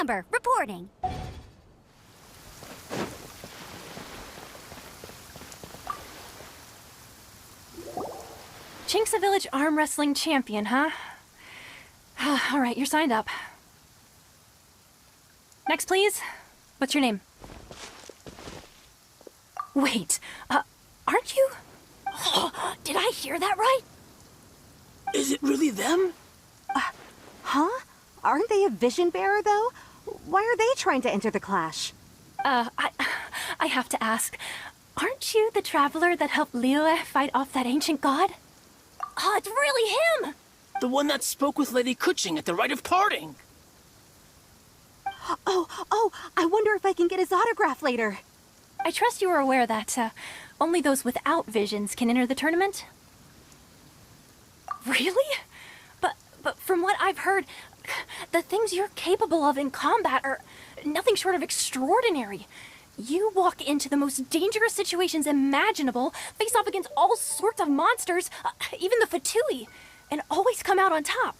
Amber, reporting. Chinksa Village arm wrestling champion, huh? All right, you're signed up. Next, please. What's your name? Wait, aren't you? Did I hear that right? Is it really them? Huh? Aren't they a vision bearer, though? Why are they trying to enter the clash? I have to ask, aren't you the traveler that helped Liyue fight off that ancient god? Oh, it's really him! The one that spoke with Lady Kuching at the rite of parting. Oh, I wonder if I can get his autograph later. I trust you are aware that, only those without visions can enter the tournament? Really? But from what I've heard, the things you're capable of in combat are nothing short of extraordinary. You walk into the most dangerous situations imaginable, face off against all sorts of monsters, even the Fatui, and always come out on top.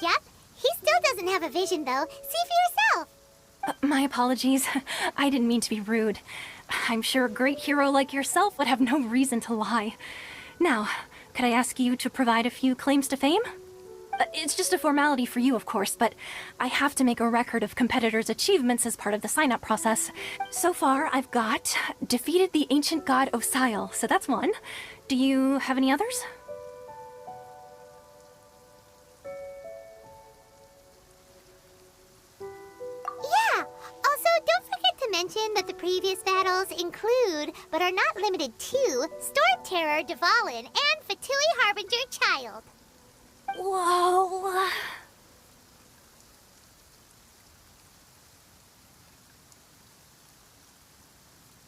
Yep, he still doesn't have a vision, though. See for yourself. My apologies. I didn't mean to be rude. I'm sure a great hero like yourself would have no reason to lie. Now, could I ask you to provide a few claims to fame? It's just a formality for you, of course, but I have to make a record of competitors' achievements as part of the sign-up process. So far, I've got defeated the ancient god Osial, so that's one. Do you have any others? Yeah. Also, don't forget to mention that the previous battles include, but are not limited to, Storm Terror, Dvalin, and Fatui Harbinger Child. Whoa.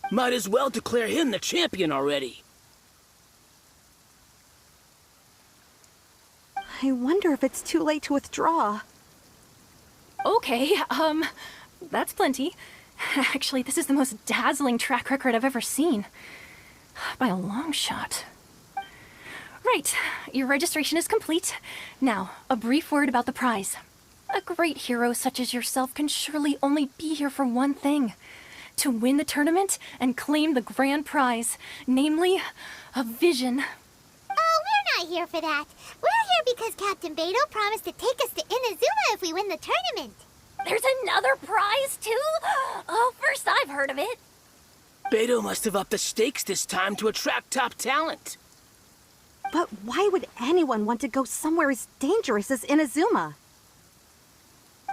Might as well declare him the champion already. I wonder if it's too late to withdraw. Okay, that's plenty. Actually, this is the most dazzling track record I've ever seen. By a long shot. Right, your registration is complete. Now, a brief word about the prize. A great hero such as yourself can surely only be here for one thing. To win the tournament and claim the grand prize, namely, a vision. Oh, we're not here for that. We're here because Captain Beidou promised to take us to Inazuma if we win the tournament. There's another prize, too? Oh, first I've heard of it. Beidou must have upped the stakes this time to attract top talent. But why would anyone want to go somewhere as dangerous as Inazuma?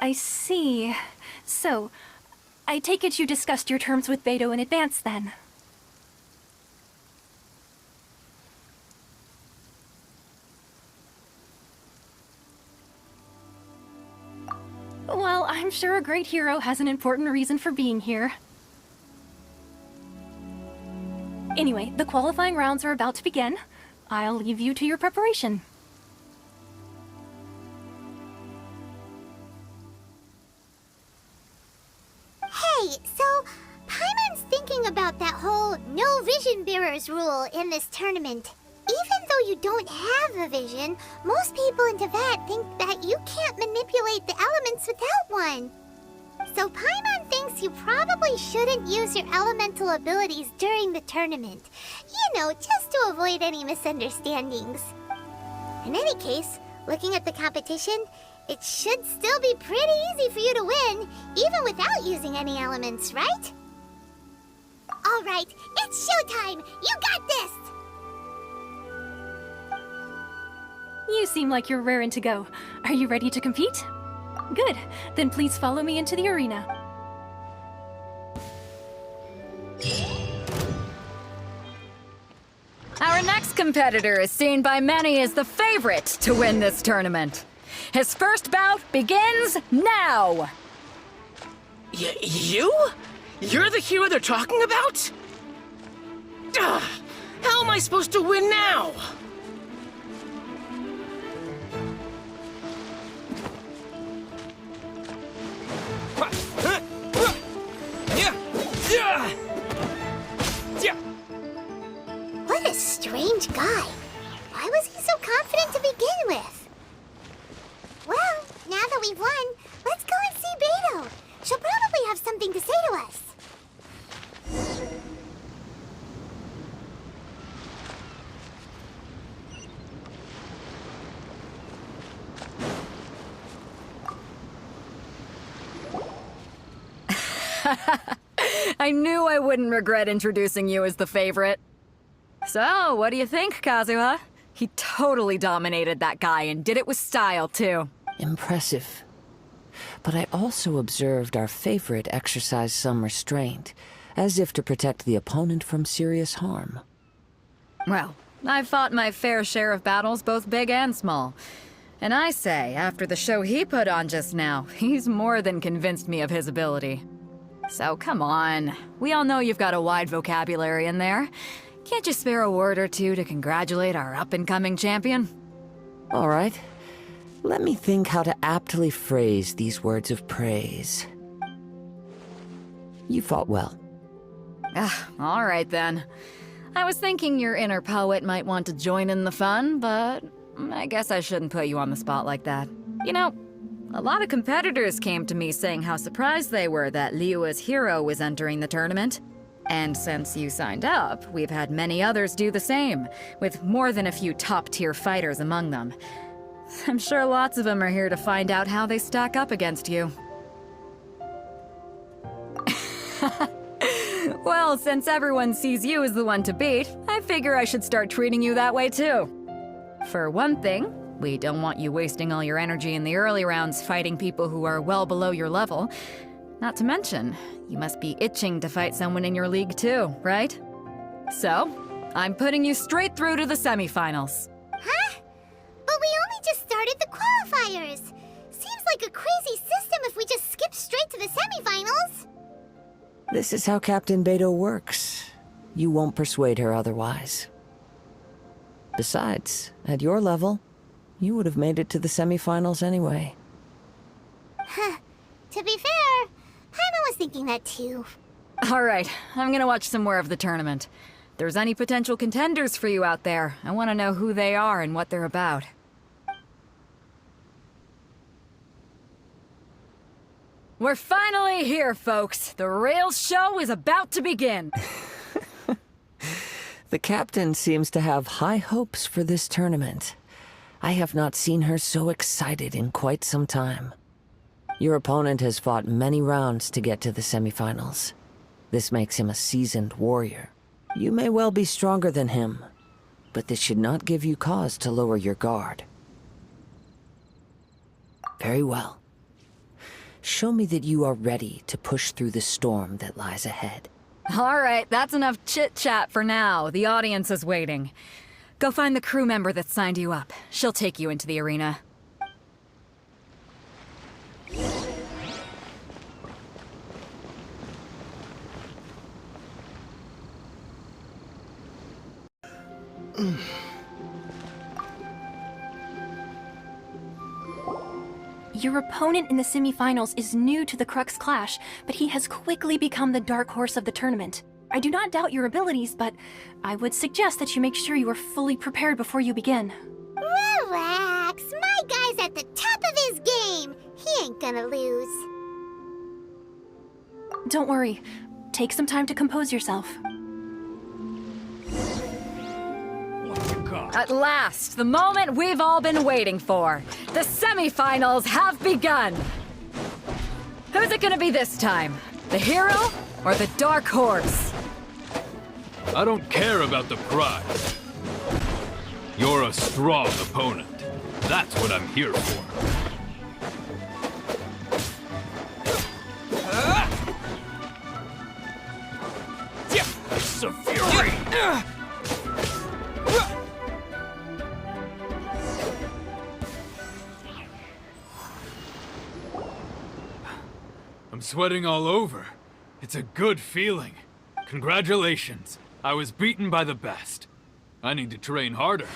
I see. So, I take it you discussed your terms with Beidou in advance, then? Well, I'm sure a great hero has an important reason for being here. Anyway, the qualifying rounds are about to begin. I'll leave you to your preparation. Hey, so Paimon's thinking about that whole no vision bearers rule in this tournament. Even though you don't have a vision, most people in Teyvat think that you can't manipulate the elements without one. So Paimon thinks you probably shouldn't use your elemental abilities during the tournament. You know, just to avoid any misunderstandings. In any case, looking at the competition, it should still be pretty easy for you to win, even without using any elements, right? All right, it's showtime! You got this! You seem like you're raring to go. Are you ready to compete? Good. Then please follow me into the arena. Our next competitor is seen by many as the favorite to win this tournament. His first bout begins now! You? You're the hero they're talking about? Ugh, how am I supposed to win now? What a strange guy. Why was he so confident to begin with? Well, now that we've won, let's go and see Beidou. something to say to us. I knew I wouldn't regret introducing you as the favorite. So, what do you think, Kazuha? He totally dominated that guy and did it with style, too. Impressive. But I also observed our favorite exercise some restraint, as if to protect the opponent from serious harm. Well, I've fought my fair share of battles, both big and small. And I say, after the show he put on just now, he's more than convinced me of his ability. So come on, we all know you've got a wide vocabulary in there. Can't you spare a word or two to congratulate our up-and-coming champion? All right. Let me think how to aptly phrase these words of praise. You fought well. All right then. I was thinking your inner poet might want to join in the fun, but I guess I shouldn't put you on the spot like that. You know, a lot of competitors came to me saying how surprised they were that Liyue's hero was entering the tournament. And since you signed up, we've had many others do the same, with more than a few top-tier fighters among them. I'm sure lots of them are here to find out how they stack up against you. Well, since everyone sees you as the one to beat, I figure I should start treating you that way too. For one thing, we don't want you wasting all your energy in the early rounds fighting people who are well below your level. Not to mention, you must be itching to fight someone in your league too, right? So, I'm putting you straight through to the semifinals. Huh? But we only just started the qualifiers. Seems like a crazy system if we just skip straight to the semifinals. This is how Captain Beto works. You won't persuade her otherwise. Besides, at your level, you would have made it to the semifinals anyway. Huh. To be fair, Paimon was thinking that too. Alright, I'm gonna watch some more of the tournament. If there's any potential contenders for you out there, I want to know who they are and what they're about. We're finally here, folks. The real show is about to begin. The captain seems to have high hopes for this tournament. I have not seen her so excited in quite some time. Your opponent has fought many rounds to get to the semifinals. This makes him a seasoned warrior. You may well be stronger than him, but this should not give you cause to lower your guard. Very well. Show me that you are ready to push through the storm that lies ahead. Alright, that's enough chit-chat for now. The audience is waiting. Go find the crew member that signed you up. She'll take you into the arena. Your opponent in the semifinals is new to the Crux clash, but he has quickly become the dark horse of the tournament. I do not doubt your abilities, but I would suggest that you make sure you are fully prepared before you begin. Relax, my guy's at the top of his game. He ain't gonna lose. Don't worry. Take some time to compose yourself. At last, the moment we've all been waiting for. The semifinals have begun. Who's it gonna be this time? The hero or the dark horse? I don't care about the prize. You're a strong opponent. That's what I'm here for. The fury! I'm sweating all over. It's a good feeling. Congratulations. I was beaten by the best. I need to train harder.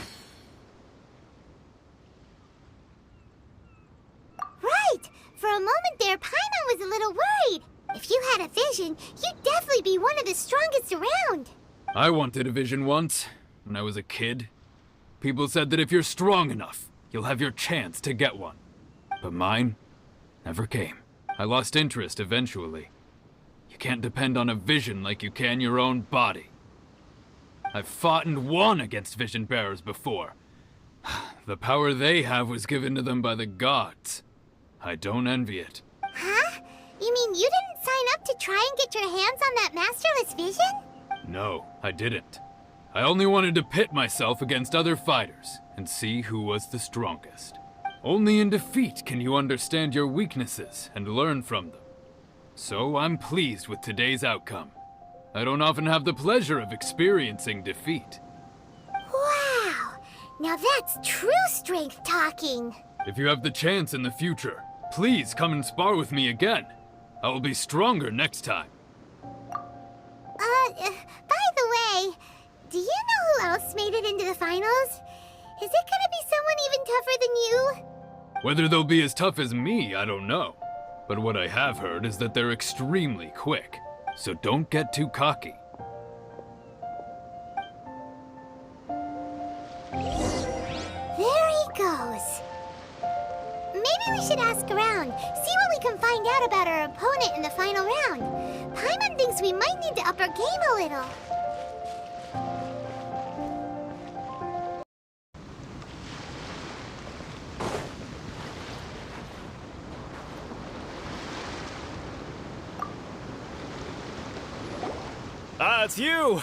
Right! For a moment there, Paimon was a little worried. If you had a vision, you'd definitely be one of the strongest around. I wanted a vision once, when I was a kid. People said that if you're strong enough, you'll have your chance to get one. But mine never came. I lost interest eventually. You can't depend on a vision like you can your own body. I've fought and won against vision bearers before. The power they have was given to them by the gods. I don't envy it. Huh? You mean you didn't sign up to try and get your hands on that masterless vision? No, I didn't. I only wanted to pit myself against other fighters and see who was the strongest. Only in defeat can you understand your weaknesses and learn from them. So I'm pleased with today's outcome. I don't often have the pleasure of experiencing defeat. Wow! Now that's true strength talking. If you have the chance in the future, please come and spar with me again. I will be stronger next time. By the way, do you know who else made it into the finals? Is it gonna be someone even tougher than you? Whether they'll be as tough as me, I don't know. But what I have heard is that they're extremely quick. So don't get too cocky. There he goes. Maybe we should ask around, see what we can find out about our opponent in the final round. Paimon thinks we might need to up our game a little. Ah, it's you!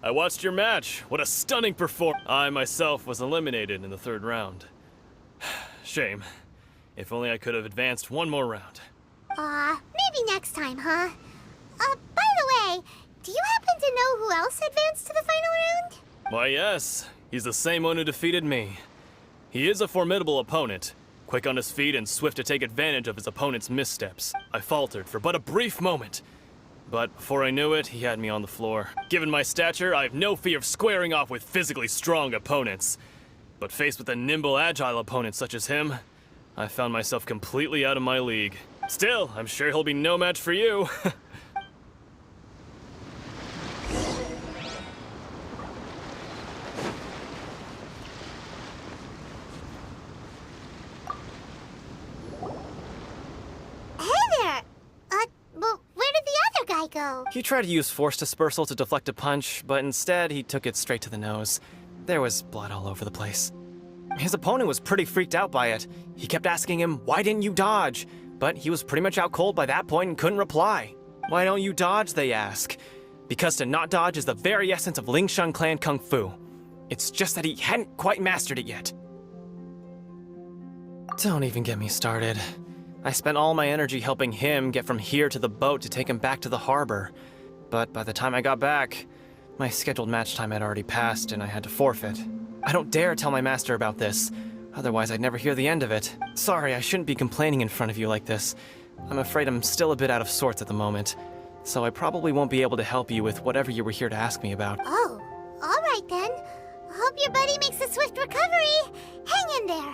I watched your match. What a stunning performance. I myself was eliminated in the third round. Shame. If only I could have advanced one more round. Maybe next time, huh? By the way, do you happen to know who else advanced to the final round? Why, yes. He's the same one who defeated me. He is a formidable opponent, quick on his feet and swift to take advantage of his opponent's missteps. I faltered for but a brief moment, but before I knew it, he had me on the floor. Given my stature, I have no fear of squaring off with physically strong opponents. But faced with a nimble, agile opponent such as him, I found myself completely out of my league. Still, I'm sure he'll be no match for you. Go. He tried to use force dispersal to deflect a punch, but instead he took it straight to the nose. There was blood all over the place. His opponent was pretty freaked out by it. He kept asking him, "Why didn't you dodge?" But he was pretty much out cold by that point and couldn't reply. "Why don't you dodge?" they ask. Because to not dodge is the very essence of Lingshan clan kung fu. It's just that he hadn't quite mastered it yet. Don't even get me started. I spent all my energy helping him get from here to the boat to take him back to the harbor. But by the time I got back, my scheduled match time had already passed and I had to forfeit. I don't dare tell my master about this, otherwise I'd never hear the end of it. Sorry, I shouldn't be complaining in front of you like this. I'm afraid I'm still a bit out of sorts at the moment, so I probably won't be able to help you with whatever you were here to ask me about. Oh, alright then. Hope your buddy makes a swift recovery. Hang in there.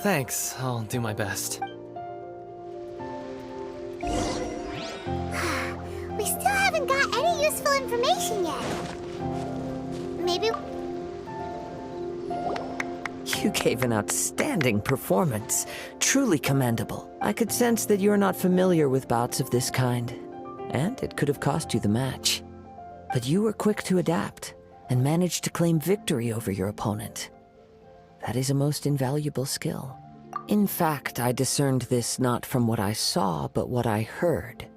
Thanks, I'll do my best. We still haven't got any useful information yet. Maybe... You gave an outstanding performance. Truly commendable. I could sense that you're not familiar with bouts of this kind, and it could have cost you the match. But you were quick to adapt, and managed to claim victory over your opponent. That is a most invaluable skill. In fact, I discerned this not from what I saw, but what I heard.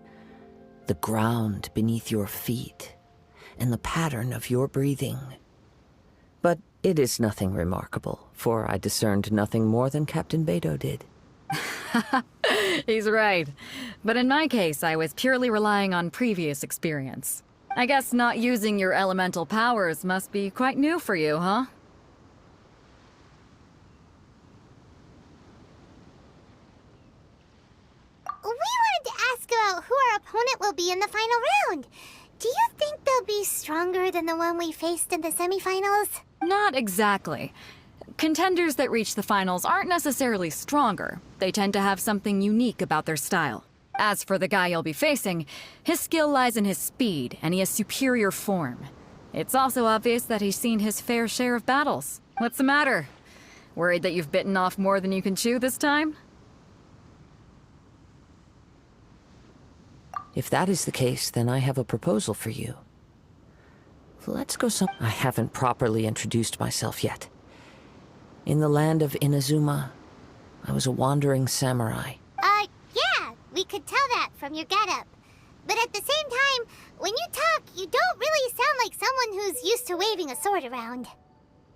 The ground beneath your feet, and the pattern of your breathing. But it is nothing remarkable, for I discerned nothing more than Captain Beidou did. He's right. But in my case, I was purely relying on previous experience. I guess not using your elemental powers must be quite new for you, huh? We wanted to ask about who our opponent will be in the final round. Do you think they'll be stronger than the one we faced in the semifinals? Not exactly. Contenders that reach the finals aren't necessarily stronger. They tend to have something unique about their style. As for the guy you'll be facing, his skill lies in his speed, and he has superior form. It's also obvious that he's seen his fair share of battles. What's the matter? Worried that you've bitten off more than you can chew this time? If that is the case, then I have a proposal for you. Let's go some... I haven't properly introduced myself yet. In the land of Inazuma, I was a wandering samurai. Yeah, we could tell that from your getup. But at the same time, when you talk, you don't really sound like someone who's used to waving a sword around.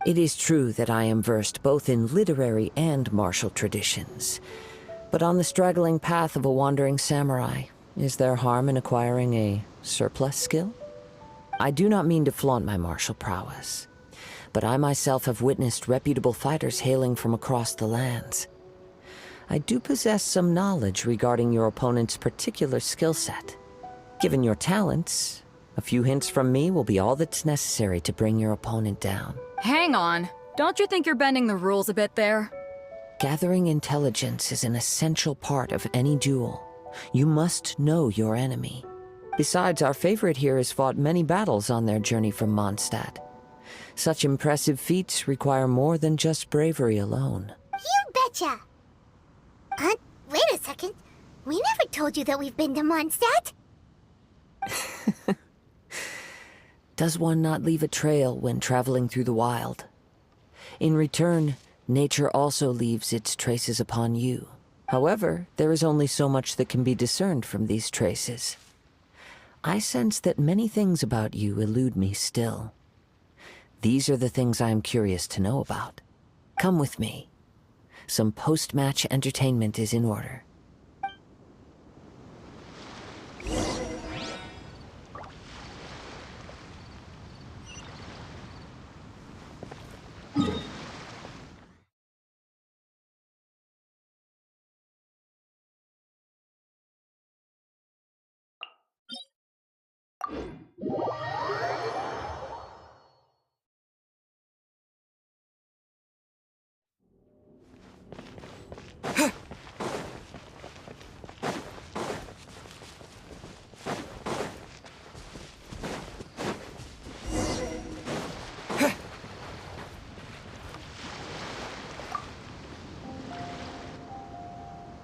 It is true that I am versed both in literary and martial traditions. But on the straggling path of a wandering samurai, is there harm in acquiring a surplus skill? I do not mean to flaunt my martial prowess, but I myself have witnessed reputable fighters hailing from across the lands. I do possess some knowledge regarding your opponent's particular skill set. Given your talents, a few hints from me will be all that's necessary to bring your opponent down. Hang on. Don't you think you're bending the rules a bit there? Gathering intelligence is an essential part of any duel. You must know your enemy. Besides, our favorite here has fought many battles on their journey from Mondstadt. Such impressive feats require more than just bravery alone. You betcha! Wait a second. We never told you that we've been to Mondstadt. Does one not leave a trail when traveling through the wild? In return, nature also leaves its traces upon you. However, there is only so much that can be discerned from these traces. I sense that many things about you elude me still. These are the things I am curious to know about. Come with me. Some post-match entertainment is in order.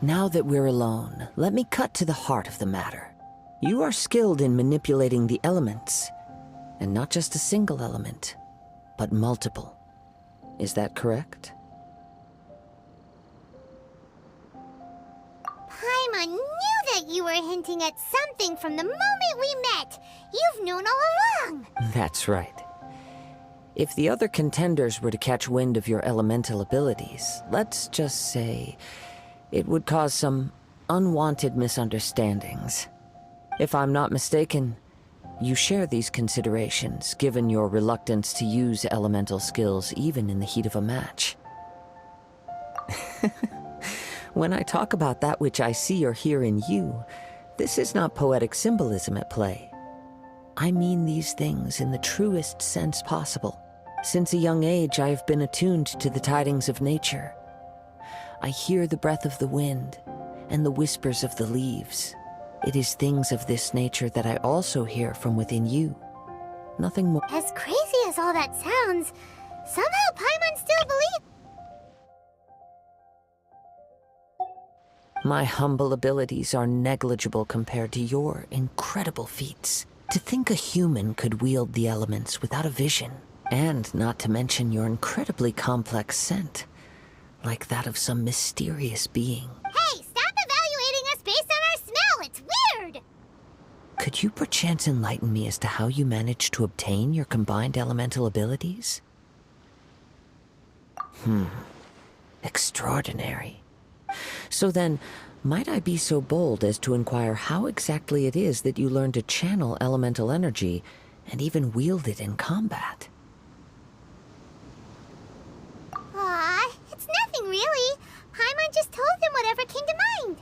Now that we're alone, let me cut to the heart of the matter. You are skilled in manipulating the elements, and not just a single element, but multiple. Is that correct? Paimon knew that you were hinting at something from the moment we met. You've known all along. That's right. If the other contenders were to catch wind of your elemental abilities, let's just say, it would cause some unwanted misunderstandings. If I'm not mistaken, you share these considerations, given your reluctance to use elemental skills even in the heat of a match. When I talk about that which I see or hear in you, this is not poetic symbolism at play. I mean these things in the truest sense possible. Since a young age, I have been attuned to the tidings of nature. I hear the breath of the wind and the whispers of the leaves. It is things of this nature that I also hear from within you. Nothing more. As crazy as all that sounds, somehow Paimon still believes. My humble abilities are negligible compared to your incredible feats. To think a human could wield the elements without a vision, and not to mention your incredibly complex scent, like that of some mysterious being. Hey, stop evaluating us based on our smell! It's weird! Could you perchance enlighten me as to how you managed to obtain your combined elemental abilities? Extraordinary. So then, might I be so bold as to inquire how exactly it is that you learned to channel elemental energy and even wield it in combat? Aw, it's nothing really. Paimon just told him whatever came to mind.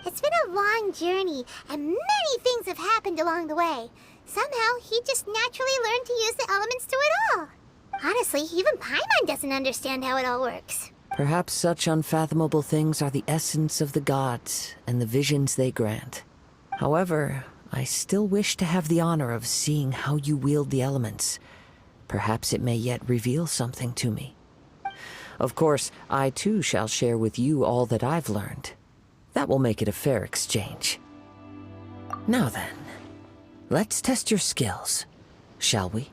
It's been a long journey, and many things have happened along the way. Somehow, he just naturally learned to use the elements through it all. Honestly, even Paimon doesn't understand how it all works. Perhaps such unfathomable things are the essence of the gods and the visions they grant. However, I still wish to have the honor of seeing how you wield the elements. Perhaps it may yet reveal something to me. Of course, I too shall share with you all that I've learned. That will make it a fair exchange. Now then, let's test your skills, shall we?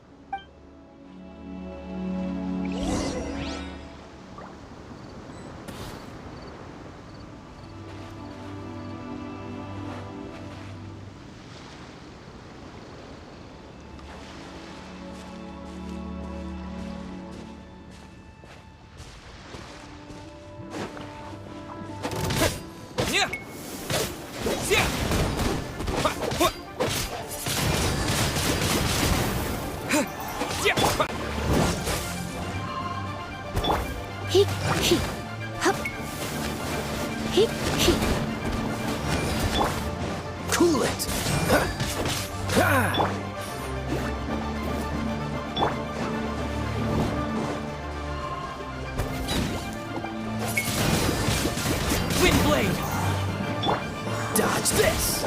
Cool it! Wind blade! Dodge this!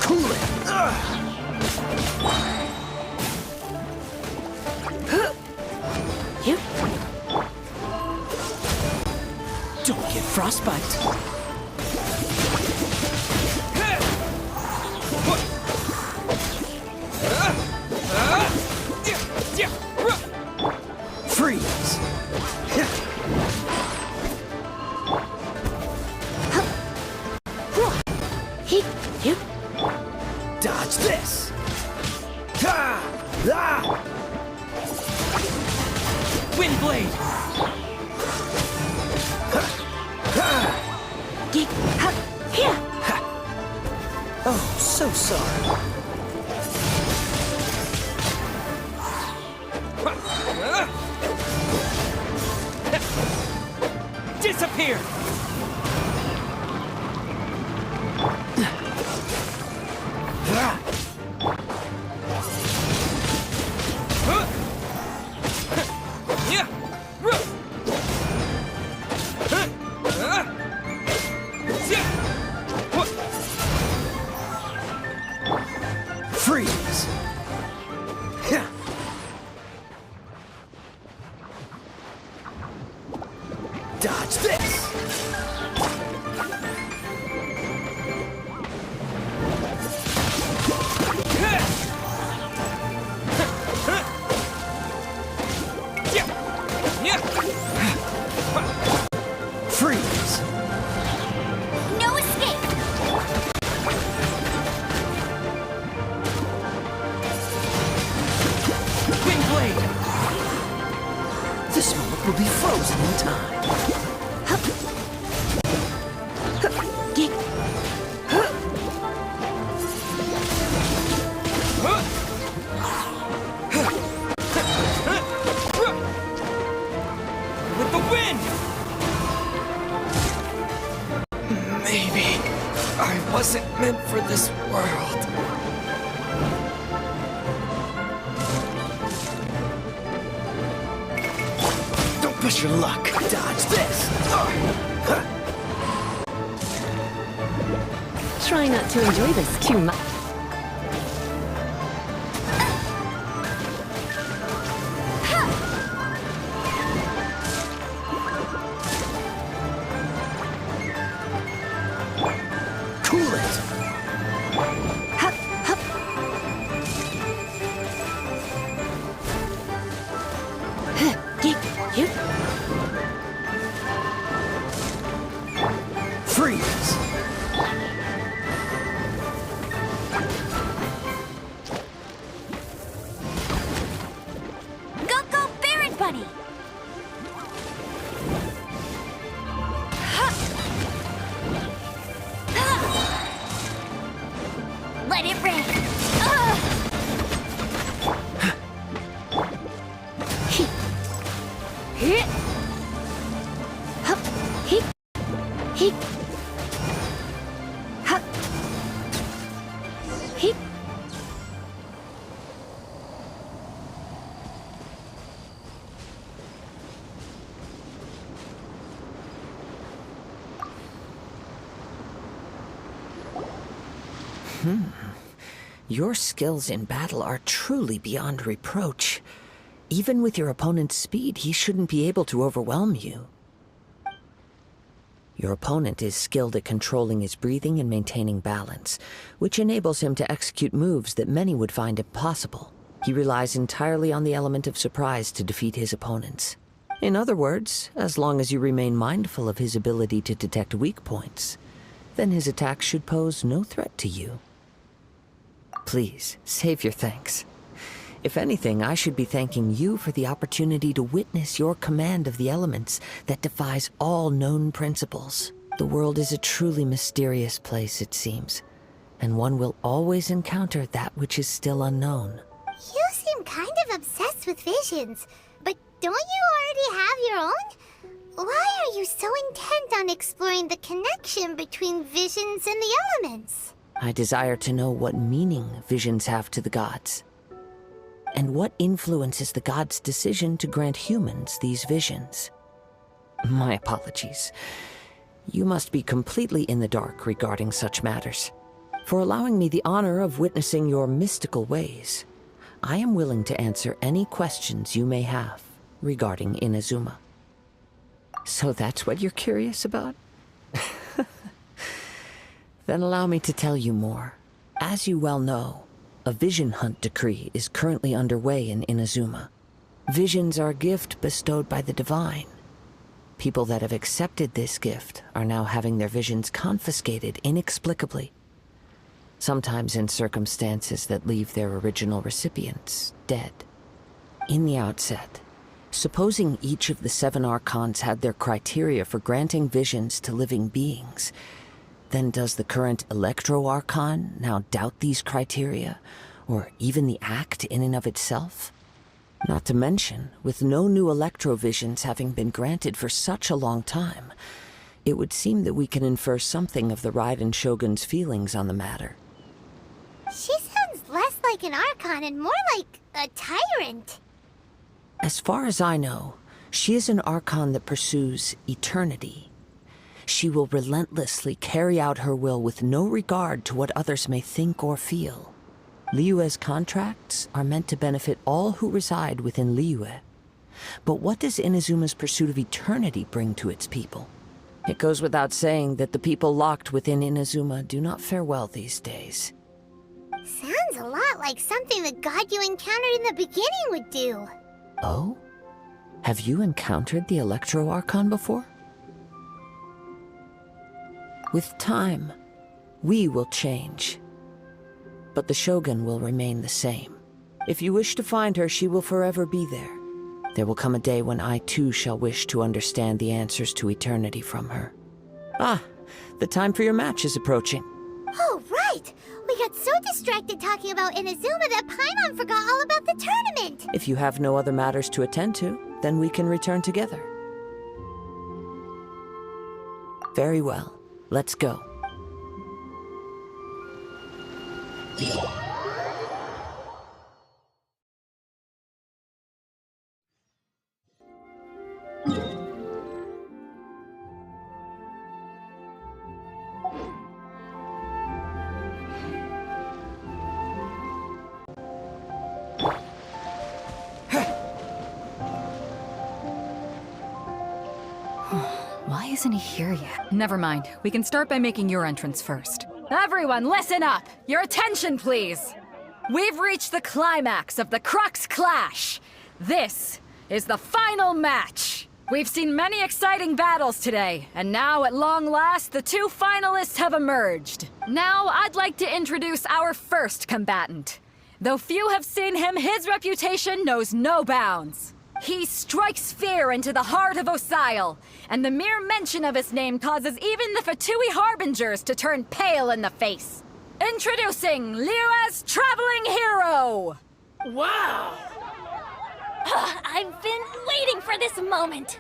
Cool it! Don't get frostbite. Freeze. Dodge this. Wind blade. Oh, so sorry. Disappear! Freeze! Dodge this! Freeze! No escape! Wind blade! This moment will be frozen in time. With the wind! Maybe I wasn't meant for this world. Don't push your luck. Dodge this. Try not to enjoy this too much. Cool it. Freeze. Go, Baron Bunny! Let it rain! Your skills in battle are truly beyond reproach. Even with your opponent's speed, he shouldn't be able to overwhelm you. Your opponent is skilled at controlling his breathing and maintaining balance, which enables him to execute moves that many would find impossible. He relies entirely on the element of surprise to defeat his opponents. In other words, as long as you remain mindful of his ability to detect weak points, then his attacks should pose no threat to you. Please, save your thanks. If anything, I should be thanking you for the opportunity to witness your command of the elements that defies all known principles. The world is a truly mysterious place, it seems, and one will always encounter that which is still unknown. You seem kind of obsessed with visions, but don't you already have your own? Why are you so intent on exploring the connection between visions and the elements? I desire to know what meaning visions have to the gods, and what influences the gods' decision to grant humans these visions. My apologies. You must be completely in the dark regarding such matters. For allowing me the honor of witnessing your mystical ways, I am willing to answer any questions you may have regarding Inazuma. So that's what you're curious about? Then allow me to tell you more. As you well know, a vision hunt decree is currently underway in Inazuma. Visions are a gift bestowed by the divine. People that have accepted this gift are now having their visions confiscated inexplicably, sometimes in circumstances that leave their original recipients dead. In the outset, supposing each of the 7 archons had their criteria for granting visions to living beings, then does the current Electro-Archon now doubt these criteria, or even the act in and of itself? Not to mention, with no new Electro-Visions having been granted for such a long time, it would seem that we can infer something of the Raiden Shogun's feelings on the matter. She sounds less like an Archon and more like a tyrant. As far as I know, she is an Archon that pursues eternity. She will relentlessly carry out her will with no regard to what others may think or feel. Liyue's contracts are meant to benefit all who reside within Liyue. But what does Inazuma's pursuit of eternity bring to its people? It goes without saying that the people locked within Inazuma do not fare well these days. Sounds a lot like something the god you encountered in the beginning would do. Oh? Have you encountered the Electro-Archon before? With time, we will change. But the Shogun will remain the same. If you wish to find her, she will forever be there. There will come a day when I too shall wish to understand the answers to eternity from her. Ah, the time for your match is approaching. Oh, right! We got so distracted talking about Inazuma that Paimon forgot all about the tournament! If you have no other matters to attend to, then we can return together. Very well. Let's go. Why isn't he here yet? Never mind. We can start by making your entrance first. Everyone, listen up! Your attention, please! We've reached the climax of the Crux clash! This is the final match! We've seen many exciting battles today, and now, at long last, the 2 finalists have emerged. Now, I'd like to introduce our first combatant. Though few have seen him, his reputation knows no bounds. He strikes fear into the heart of Osile, and the mere mention of his name causes even the Fatui Harbingers to turn pale in the face. Introducing Liyue's traveling hero! Wow! I've been waiting for this moment.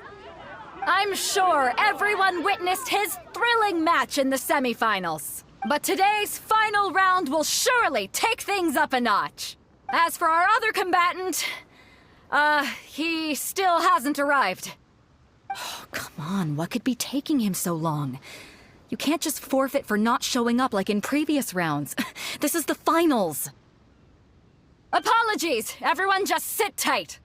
I'm sure everyone witnessed his thrilling match in the semifinals. But today's final round will surely take things up a notch. As for our other combatant, he still hasn't arrived. Oh, come on, what could be taking him so long? You can't just forfeit for not showing up like in previous rounds. This is the finals. Apologies, everyone just sit tight.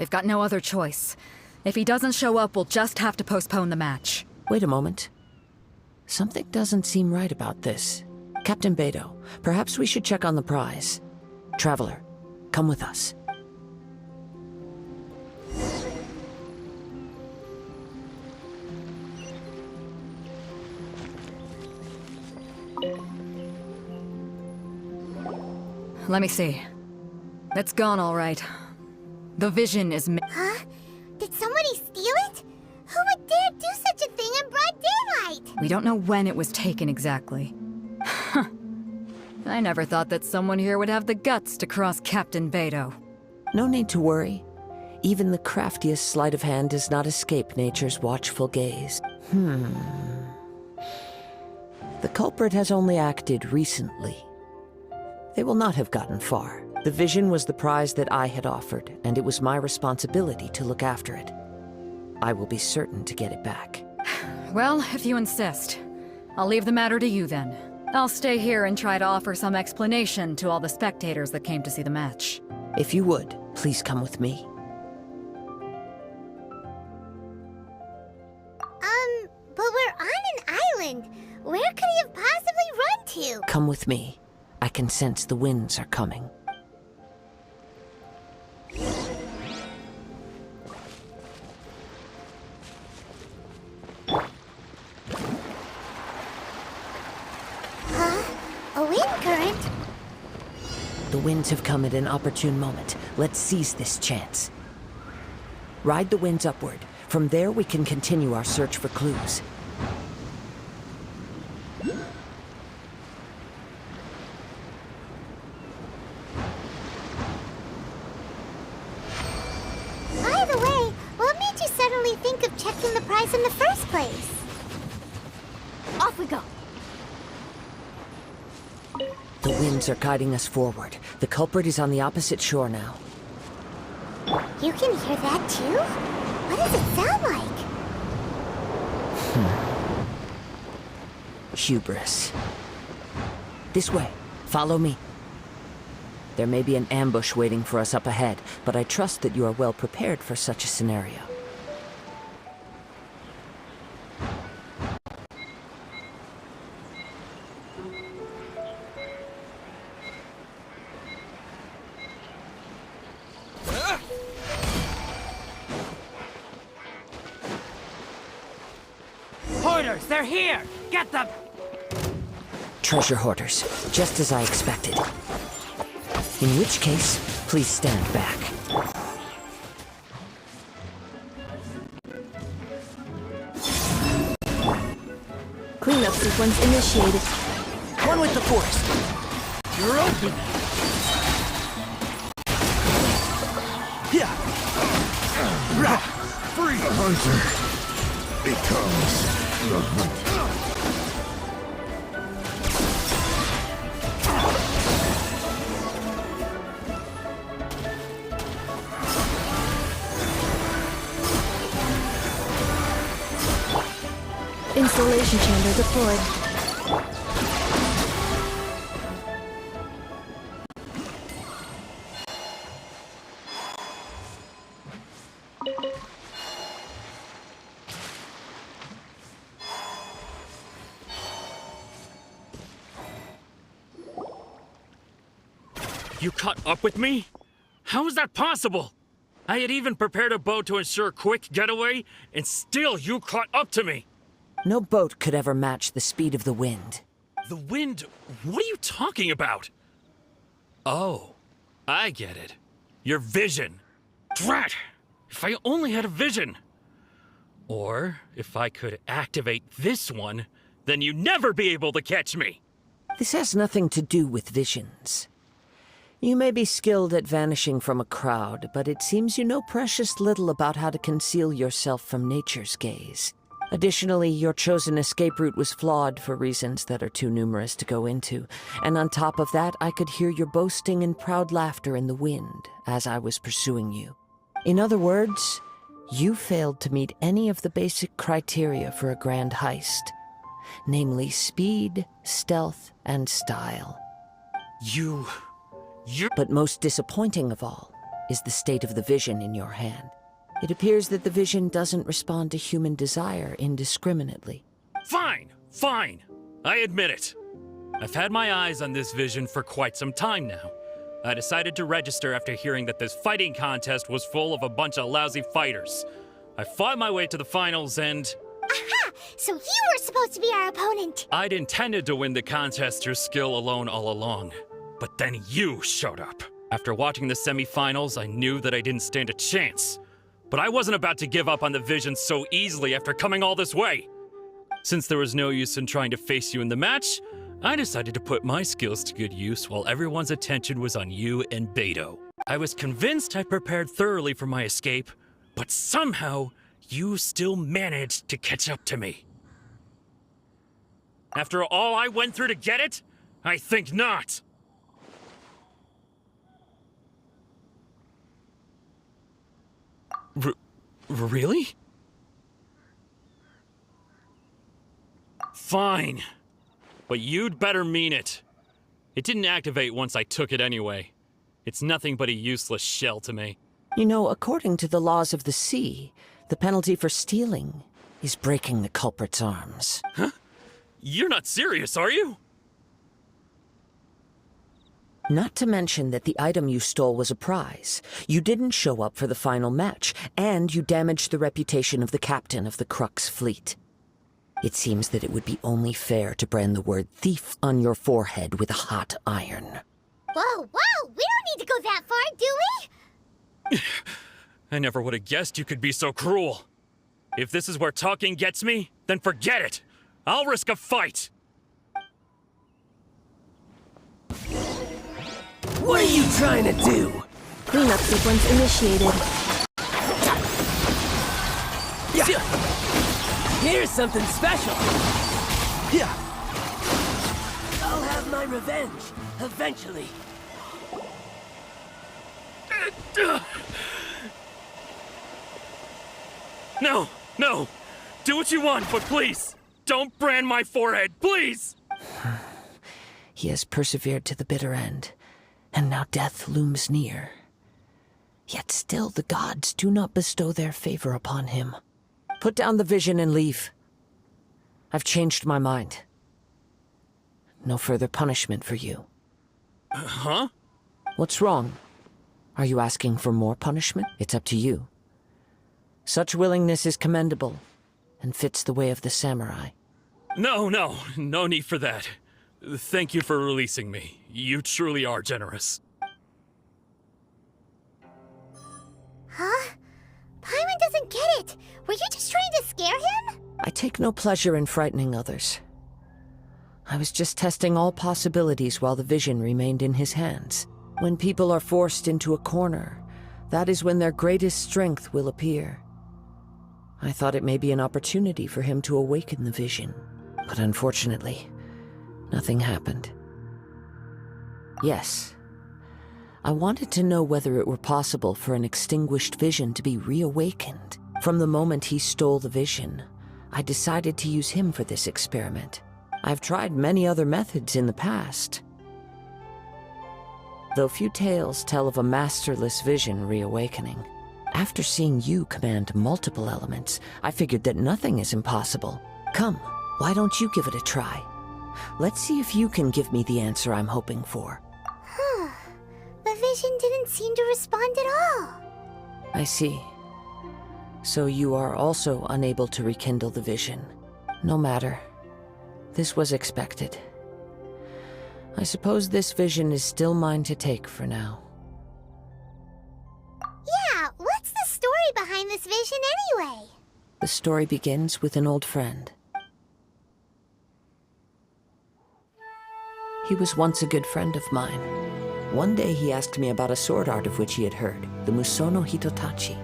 We've got no other choice. If he doesn't show up, we'll just have to postpone the match. Wait a moment. Something doesn't seem right about this. Captain Beto, perhaps we should check on the prize. Traveler, come with us. Let me see. It's gone all right. The vision is Huh? Did somebody steal it? Who would dare do such a thing in broad daylight? We don't know when it was taken exactly. I never thought that someone here would have the guts to cross Captain Beto. No need to worry. Even the craftiest sleight of hand does not escape nature's watchful gaze. The culprit has only acted recently. They will not have gotten far. The vision was the prize that I had offered, and it was my responsibility to look after it. I will be certain to get it back. Well, if you insist. I'll leave the matter to you then. I'll stay here and try to offer some explanation to all the spectators that came to see the match. If you would, please come with me. But we're on an island. Where could he have possibly run to? Come with me. I can sense the winds are coming. Huh? A wind current? The winds have come at an opportune moment. Let's seize this chance. Ride the winds upward. From there, we can continue our search for clues. By the way, what made you suddenly think of checking the prize in the first place? Off we go. The winds are guiding us forward. The culprit is on the opposite shore now. You can hear that too? What does it sound like? Hubris. This way. Follow me. There may be an ambush waiting for us up ahead, but I trust that you are well prepared for such a scenario. Hoarders, they're here! Get them! Treasure hoarders, just as I expected. In which case, please stand back. Cleanup sequence initiated. One with the force! You're open! Yeah! Free! The hunter becomes the hunter. Installation chamber deployed. You caught up with me? How is that possible? I had even prepared a boat to ensure a quick getaway, and still you caught up to me! No boat could ever match the speed of the wind. The wind? What are you talking about? Oh, I get it. Your vision. Drat! If I only had a vision! Or, if I could activate this one, then you'd never be able to catch me! This has nothing to do with visions. You may be skilled at vanishing from a crowd, but it seems you know precious little about how to conceal yourself from nature's gaze. Additionally, your chosen escape route was flawed for reasons that are too numerous to go into, and on top of that, I could hear your boasting and proud laughter in the wind as I was pursuing you. In other words, you failed to meet any of the basic criteria for a grand heist, namely speed, stealth, and style. You're... But most disappointing of all is the state of the vision in your hand. It appears that the vision doesn't respond to human desire indiscriminately. Fine, fine. I admit it. I've had my eyes on this vision for quite some time now. I decided to register after hearing that this fighting contest was full of a bunch of lousy fighters. I fought my way to the finals and... Aha! So you were supposed to be our opponent! I'd intended to win the contest through skill alone all along. But then you showed up. After watching the semifinals, I knew that I didn't stand a chance. But I wasn't about to give up on the vision so easily after coming all this way. Since there was no use in trying to face you in the match, I decided to put my skills to good use while everyone's attention was on you and Beto. I was convinced I prepared thoroughly for my escape, but somehow you still managed to catch up to me. After all I went through to get it? I think not. Really? Fine. But you'd better mean it. It didn't activate once I took it anyway. It's nothing but a useless shell to me. You know, according to the laws of the sea, the penalty for stealing is breaking the culprit's arms. Huh? You're not serious, are you? Not to mention that the item you stole was a prize. You didn't show up for the final match, and you damaged the reputation of the captain of the Crux fleet. It seems that it would be only fair to brand the word thief on your forehead with a hot iron. Whoa, whoa! We don't need to go that far, do we? I never would have guessed you could be so cruel. If this is where talking gets me, then forget it. I'll risk a fight. What are you trying to do? Cleanup sequence initiated. Here's something special. I'll have my revenge, eventually. No, no. Do what you want, but please, don't brand my forehead, please! He has persevered to the bitter end, and now death looms near. Yet still the gods do not bestow their favor upon him. Put down the vision and leave. I've changed my mind. No further punishment for you. Huh? What's wrong? Are you asking for more punishment? It's up to you. Such willingness is commendable, and fits the way of the samurai. No need for that. Thank you for releasing me. You truly are generous. Huh? Paimon doesn't get it! Were you just trying to scare him? I take no pleasure in frightening others. I was just testing all possibilities while the vision remained in his hands. When people are forced into a corner, that is when their greatest strength will appear. I thought it may be an opportunity for him to awaken the vision, but unfortunately, nothing happened. Yes, I wanted to know whether it were possible for an extinguished vision to be reawakened. From the moment he stole the vision, I decided to use him for this experiment. I've tried many other methods in the past, though few tales tell of a masterless vision reawakening. After seeing you command multiple elements, I figured that nothing is impossible. Come, why don't you give it a try? Let's see if you can give me the answer I'm hoping for. The vision didn't seem to respond at all. I see. So you are also unable to rekindle the vision. No matter. This was expected. I suppose this vision is still mine to take for now. Yeah, what's the story behind this vision anyway? The story begins with an old friend. He was once a good friend of mine. One day he asked me about a sword art of which he had heard, the Musono Hitotachi.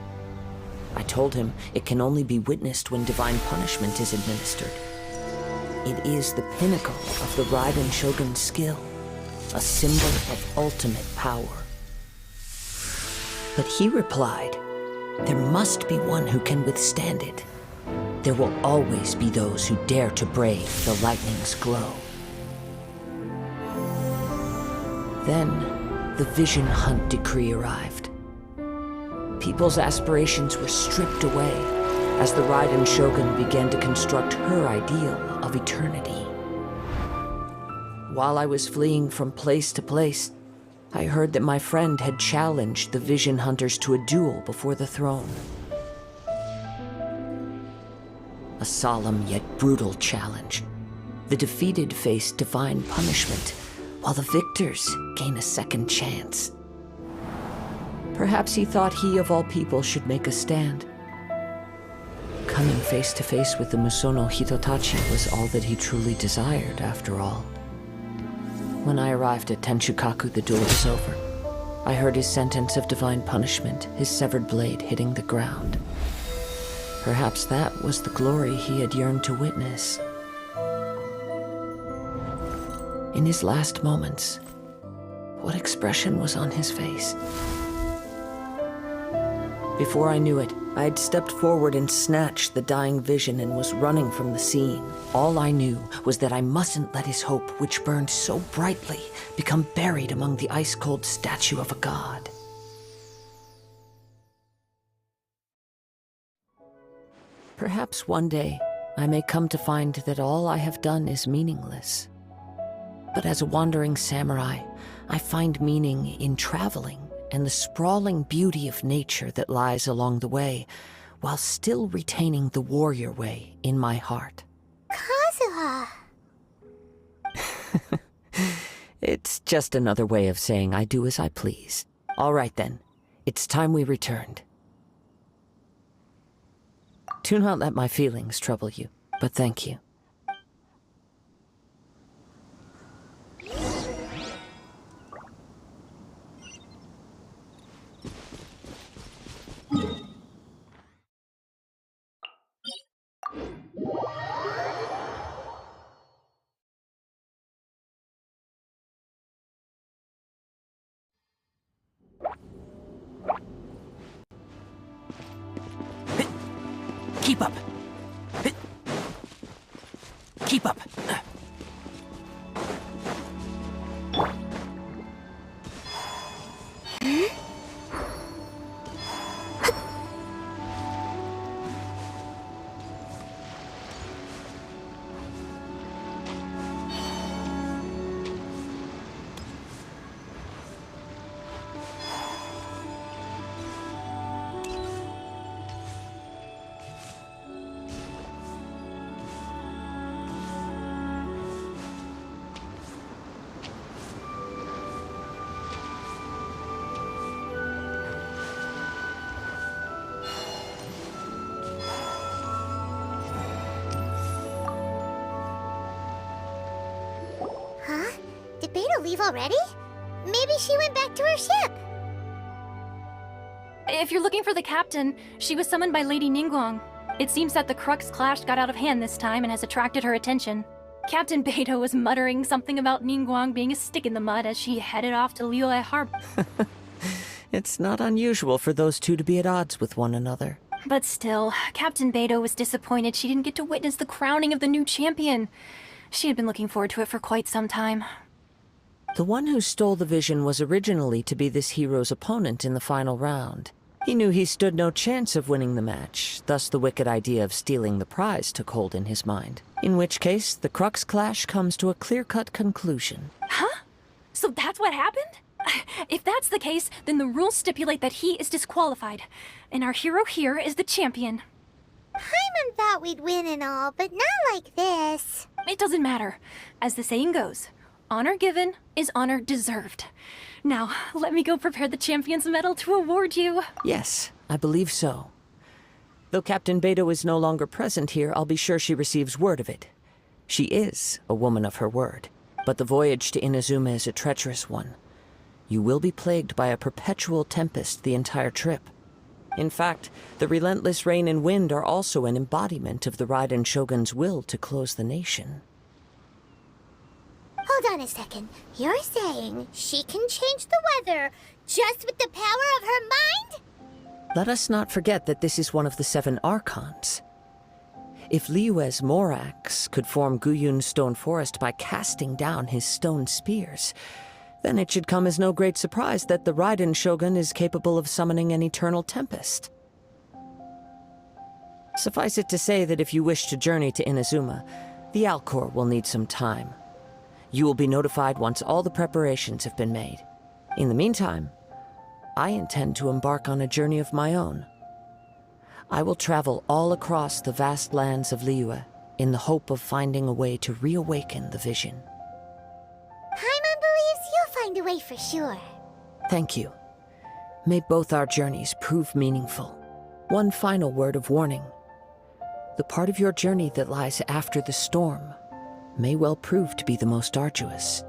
I told him it can only be witnessed when divine punishment is administered. It is the pinnacle of the Raiden Shogun's skill, a symbol of ultimate power. But he replied, there must be one who can withstand it. There will always be those who dare to brave the lightning's glow. Then, the Vision Hunt decree arrived. People's aspirations were stripped away as the Raiden Shogun began to construct her ideal of eternity. While I was fleeing from place to place, I heard that my friend had challenged the Vision Hunters to a duel before the throne. A solemn yet brutal challenge. The defeated face divine punishment, while the victors gain a second chance. Perhaps he thought he of all people should make a stand. Coming face to face with the Musono Hitotachi was all that he truly desired, after all. When I arrived at Tenshukaku, the duel was over. I heard his sentence of divine punishment, his severed blade hitting the ground. Perhaps that was the glory he had yearned to witness. In his last moments, what expression was on his face? Before I knew it, I had stepped forward and snatched the dying vision and was running from the scene. All I knew was that I mustn't let his hope, which burned so brightly, become buried among the ice-cold statue of a god. Perhaps one day, I may come to find that all I have done is meaningless. But as a wandering samurai, I find meaning in traveling and the sprawling beauty of nature that lies along the way, while still retaining the warrior way in my heart. Kazuha! It's just another way of saying I do as I please. All right then, it's time we returned. Do not let my feelings trouble you, but thank you. Keep up. Keep up. Huh? Did Beta leave already? Maybe she went back to her ship. If you're looking for the captain, she was summoned by Lady Ningguang. It seems that the Crux clash got out of hand this time and has attracted her attention. Captain Beto was muttering something about Ningguang being a stick in the mud as she headed off to Liyue Harbor. It's not unusual for those two to be at odds with one another. But still, Captain Beto was disappointed she didn't get to witness the crowning of the new champion. She had been looking forward to it for quite some time. The one who stole the vision was originally to be this hero's opponent in the final round. He knew he stood no chance of winning the match, thus the wicked idea of stealing the prize took hold in his mind. In which case, the Crux clash comes to a clear-cut conclusion. Huh? So that's what happened? If that's the case, then the rules stipulate that he is disqualified, and our hero here is the champion. Paimon thought we'd win and all, but not like this. It doesn't matter. As the saying goes, honor given is honor deserved. Now, let me go prepare the champion's medal to award you. Yes, I believe so. Though Captain Beto is no longer present here, I'll be sure she receives word of it. She is a woman of her word, but the voyage to Inazuma is a treacherous one. You will be plagued by a perpetual tempest the entire trip. In fact, the relentless rain and wind are also an embodiment of the Raiden Shogun's will to close the nation. Hold on a second. You're saying she can change the weather just with the power of her mind? Let us not forget that this is one of the 7 Archons. If Liyue's Morax could form Guyun's stone forest by casting down his stone spears, then it should come as no great surprise that the Raiden Shogun is capable of summoning an eternal tempest. Suffice it to say that if you wish to journey to Inazuma, the Alcor will need some time. You will be notified once all the preparations have been made. In the meantime, I intend to embark on a journey of my own. I will travel all across the vast lands of Liyue in the hope of finding a way to reawaken the vision. Paimon believes you'll find a way for sure. Thank you. May both our journeys prove meaningful. One final word of warning. The part of your journey that lies after the storm may well prove to be the most arduous.